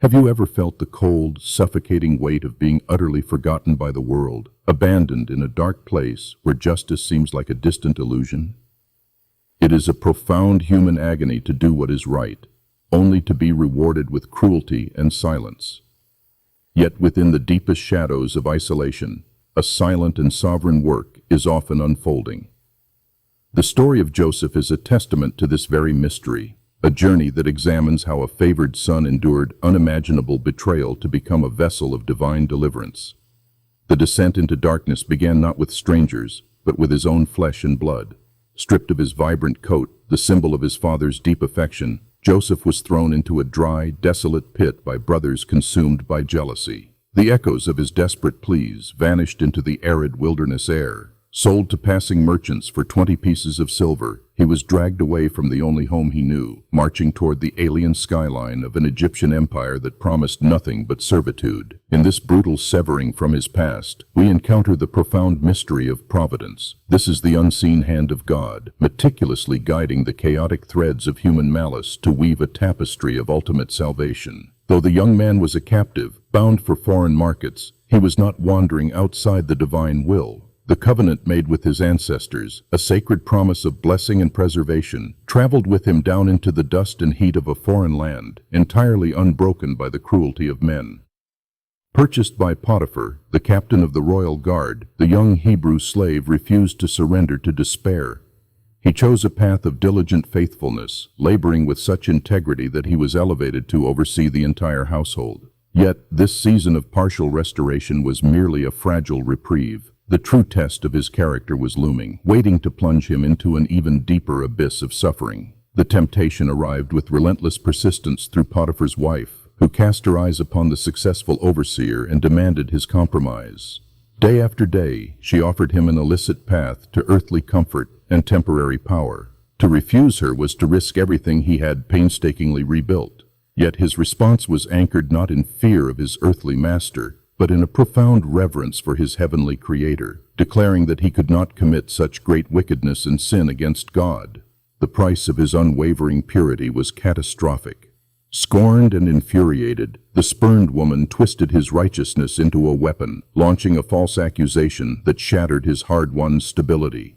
Have you ever felt the cold, suffocating weight of being utterly forgotten by the world, abandoned in a dark place where justice seems like a distant illusion? It is a profound human agony to do what is right, only to be rewarded with cruelty and silence. Yet within the deepest shadows of isolation, a silent and sovereign work is often unfolding. The story of Joseph is a testament to this very mystery, a journey that examines how a favored son endured unimaginable betrayal to become a vessel of divine deliverance. The descent into darkness began not with strangers, but with his own flesh and blood. Stripped of his vibrant coat, the symbol of his father's deep affection, Joseph was thrown into a dry, desolate pit by brothers consumed by jealousy. The echoes of his desperate pleas vanished into the arid wilderness air. Sold to passing merchants for 20 pieces of silver, he was dragged away from the only home he knew, marching toward the alien skyline of an Egyptian empire that promised nothing but servitude. In this brutal severing from his past, we encounter the profound mystery of providence. This is the unseen hand of God, meticulously guiding the chaotic threads of human malice to weave a tapestry of ultimate salvation. Though the young man was a captive, bound for foreign markets, he was not wandering outside the divine will. The covenant made with his ancestors, a sacred promise of blessing and preservation, traveled with him down into the dust and heat of a foreign land, entirely unbroken by the cruelty of men. Purchased by Potiphar, the captain of the royal guard, the young Hebrew slave refused to surrender to despair. He chose a path of diligent faithfulness, laboring with such integrity that he was elevated to oversee the entire household. Yet, this season of partial restoration was merely a fragile reprieve. The true test of his character was looming, waiting to plunge him into an even deeper abyss of suffering. The temptation arrived with relentless persistence through Potiphar's wife, who cast her eyes upon the successful overseer and demanded his compromise. Day after day, she offered him an illicit path to earthly comfort and temporary power. To refuse her was to risk everything he had painstakingly rebuilt. Yet his response was anchored not in fear of his earthly master, but in a profound reverence for his heavenly Creator, declaring that he could not commit such great wickedness and sin against God. The price of his unwavering purity was catastrophic. Scorned and infuriated, the spurned woman twisted his righteousness into a weapon, launching a false accusation that shattered his hard-won stability.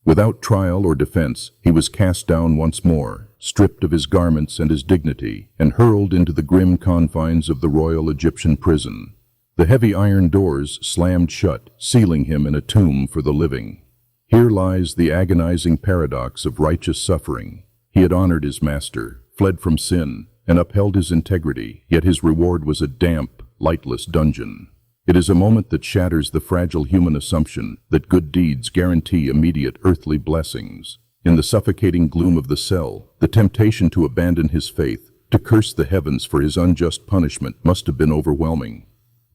Without trial or defense, he was cast down once more, stripped of his garments and his dignity, and hurled into the grim confines of the royal Egyptian prison. The heavy iron doors slammed shut, sealing him in a tomb for the living. Here lies the agonizing paradox of righteous suffering. He had honored his master, fled from sin, and upheld his integrity, yet his reward was a damp, lightless dungeon. It is a moment that shatters the fragile human assumption that good deeds guarantee immediate earthly blessings. In the suffocating gloom of the cell, the temptation to abandon his faith, to curse the heavens for his unjust punishment, must have been overwhelming.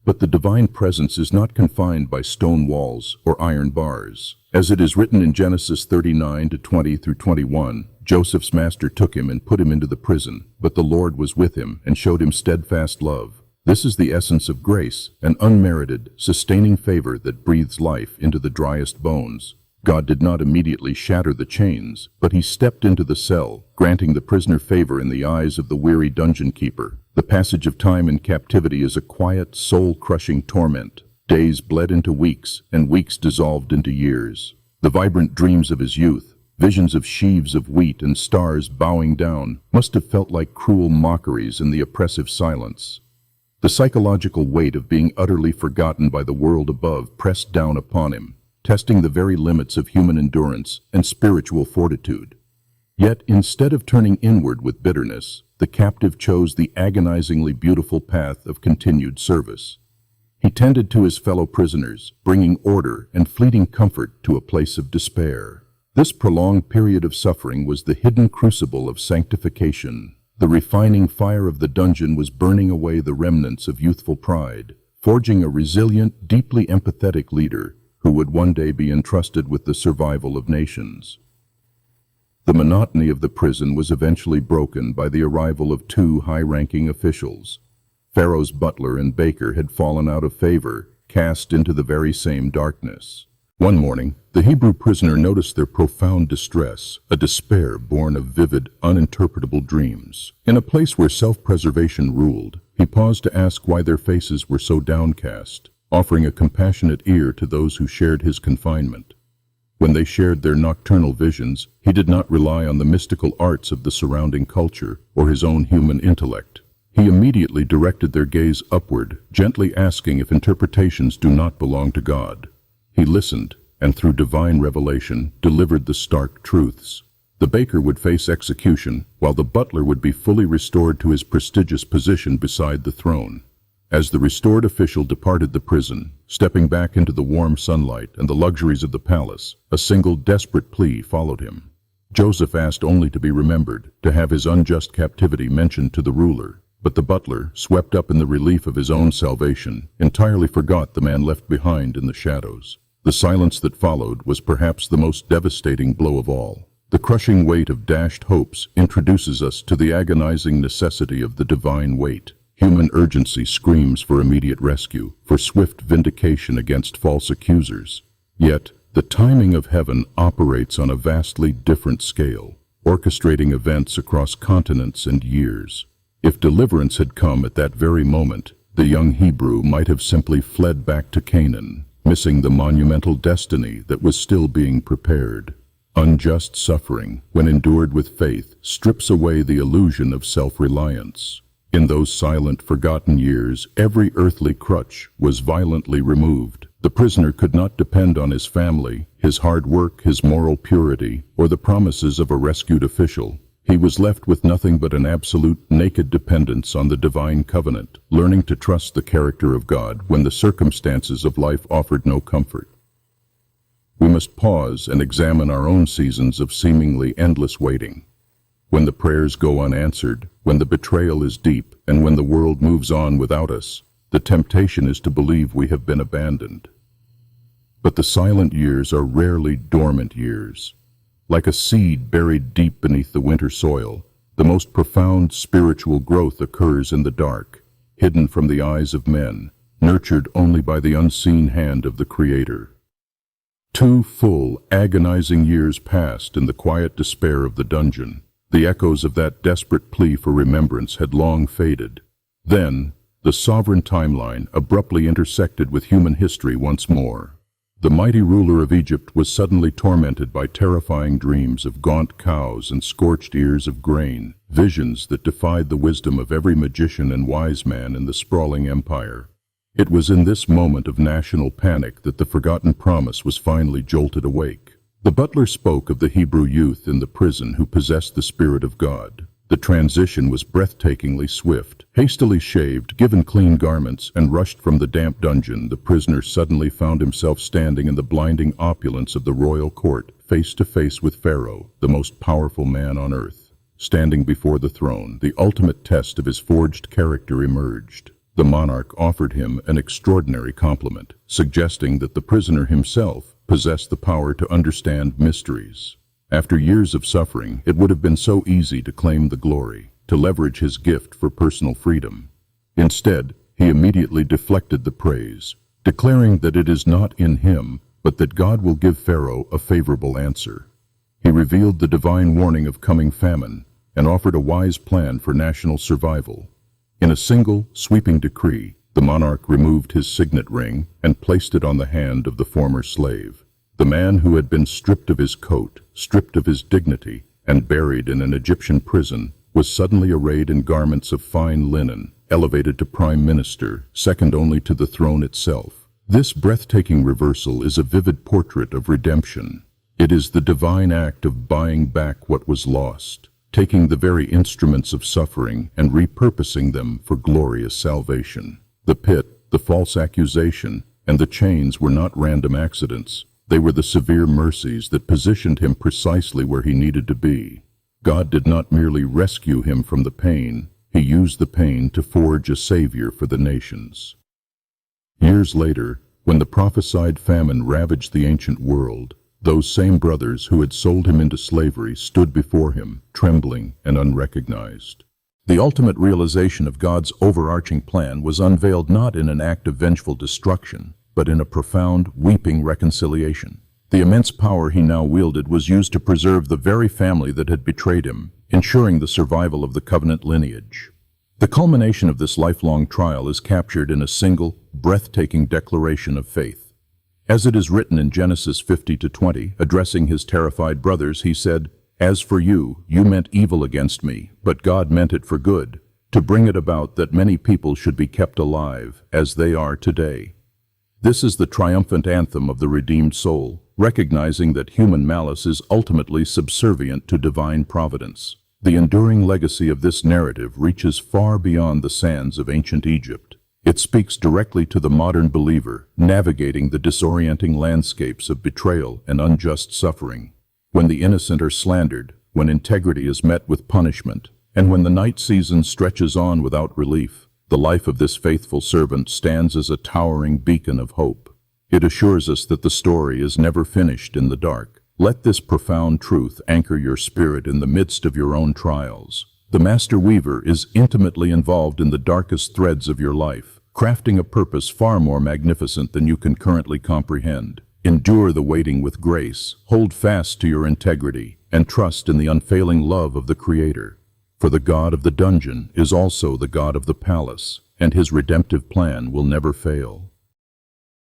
But the divine presence is not confined by stone walls or iron bars. As it is written in Genesis 39:20-21, Joseph's master took him and put him into the prison, but the Lord was with him and showed him steadfast love. This is the essence of grace, an unmerited, sustaining favor that breathes life into the driest bones. God did not immediately shatter the chains, but he stepped into the cell, granting the prisoner favor in the eyes of the weary dungeon keeper. The passage of time in captivity is a quiet, soul-crushing torment. Days bled into weeks, and weeks dissolved into years. The vibrant dreams of his youth, visions of sheaves of wheat and stars bowing down, must have felt like cruel mockeries in the oppressive silence. The psychological weight of being utterly forgotten by the world above pressed down upon him, testing the very limits of human endurance and spiritual fortitude. Yet, instead of turning inward with bitterness, the captive chose the agonizingly beautiful path of continued service. He tended to his fellow prisoners, bringing order and fleeting comfort to a place of despair. This prolonged period of suffering was the hidden crucible of sanctification. The refining fire of the dungeon was burning away the remnants of youthful pride, forging a resilient, deeply empathetic leader who would one day be entrusted with the survival of nations. The monotony of the prison was eventually broken by the arrival of two high-ranking officials. Pharaoh's butler and baker had fallen out of favor, cast into the very same darkness. One morning, the Hebrew prisoner noticed their profound distress, a despair born of vivid, uninterpretable dreams. In a place where self-preservation ruled, he paused to ask why their faces were so downcast, offering a compassionate ear to those who shared his confinement. When they shared their nocturnal visions, he did not rely on the mystical arts of the surrounding culture or his own human intellect. He immediately directed their gaze upward, gently asking if interpretations do not belong to God. He listened, and through divine revelation, delivered the stark truths. The baker would face execution, while the butler would be fully restored to his prestigious position beside the throne. As the restored official departed the prison, stepping back into the warm sunlight and the luxuries of the palace, a single desperate plea followed him. Joseph asked only to be remembered, to have his unjust captivity mentioned to the ruler. But the butler, swept up in the relief of his own salvation, entirely forgot the man left behind in the shadows. The silence that followed was perhaps the most devastating blow of all. The crushing weight of dashed hopes introduces us to the agonizing necessity of the divine weight. Human urgency screams for immediate rescue, for swift vindication against false accusers. Yet, the timing of heaven operates on a vastly different scale, orchestrating events across continents and years. If deliverance had come at that very moment, the young Hebrew might have simply fled back to Canaan, missing the monumental destiny that was still being prepared. Unjust suffering, when endured with faith, strips away the illusion of self-reliance. In those silent, forgotten years, every earthly crutch was violently removed. The prisoner could not depend on his family, his hard work, his moral purity, or the promises of a rescued official. He was left with nothing but an absolute, naked dependence on the divine covenant, learning to trust the character of God when the circumstances of life offered no comfort. We must pause and examine our own seasons of seemingly endless waiting. When the prayers go unanswered, when the betrayal is deep, and when the world moves on without us, the temptation is to believe we have been abandoned. But the silent years are rarely dormant years. Like a seed buried deep beneath the winter soil, the most profound spiritual growth occurs in the dark, hidden from the eyes of men, nurtured only by the unseen hand of the Creator. 2 full, agonizing years passed in the quiet despair of the dungeon. The echoes of that desperate plea for remembrance had long faded. Then, the sovereign timeline abruptly intersected with human history once more. The mighty ruler of Egypt was suddenly tormented by terrifying dreams of gaunt cows and scorched ears of grain, visions that defied the wisdom of every magician and wise man in the sprawling empire. It was in this moment of national panic that the forgotten promise was finally jolted awake. The butler spoke of the Hebrew youth in the prison who possessed the Spirit of God. The transition was breathtakingly swift. Hastily shaved, given clean garments, and rushed from the damp dungeon, the prisoner suddenly found himself standing in the blinding opulence of the royal court, face to face with Pharaoh, the most powerful man on earth. Standing before the throne, the ultimate test of his forged character emerged. The monarch offered him an extraordinary compliment, suggesting that the prisoner himself possessed the power to understand mysteries. After years of suffering, it would have been so easy to claim the glory, to leverage his gift for personal freedom. Instead, he immediately deflected the praise, declaring that it is not in him, but that God will give Pharaoh a favorable answer. He revealed the divine warning of coming famine and offered a wise plan for national survival. In a single, sweeping decree, the monarch removed his signet ring and placed it on the hand of the former slave. The man who had been stripped of his coat, stripped of his dignity, and buried in an Egyptian prison, was suddenly arrayed in garments of fine linen, elevated to prime minister, second only to the throne itself. This breathtaking reversal is a vivid portrait of redemption. It is the divine act of buying back what was lost, taking the very instruments of suffering and repurposing them for glorious salvation. The pit, the false accusation, and the chains were not random accidents. They were the severe mercies that positioned him precisely where he needed to be. God did not merely rescue him from the pain, he used the pain to forge a savior for the nations. Years later, when the prophesied famine ravaged the ancient world, those same brothers who had sold him into slavery stood before him, trembling and unrecognized. The ultimate realization of God's overarching plan was unveiled not in an act of vengeful destruction, but in a profound, weeping reconciliation. The immense power he now wielded was used to preserve the very family that had betrayed him, ensuring the survival of the covenant lineage. The culmination of this lifelong trial is captured in a single, breathtaking declaration of faith. As it is written in Genesis 50-20, addressing his terrified brothers, he said, "As for you, you meant evil against me, but God meant it for good, to bring it about that many people should be kept alive, as they are today." This is the triumphant anthem of the redeemed soul, recognizing that human malice is ultimately subservient to divine providence. The enduring legacy of this narrative reaches far beyond the sands of ancient Egypt. It speaks directly to the modern believer, navigating the disorienting landscapes of betrayal and unjust suffering. When the innocent are slandered, when integrity is met with punishment, and when the night season stretches on without relief, the life of this faithful servant stands as a towering beacon of hope. It assures us that the story is never finished in the dark. Let this profound truth anchor your spirit in the midst of your own trials. The Master Weaver is intimately involved in the darkest threads of your life, crafting a purpose far more magnificent than you can currently comprehend. Endure the waiting with grace, hold fast to your integrity, and trust in the unfailing love of the Creator. For the God of the dungeon is also the God of the palace, and his redemptive plan will never fail.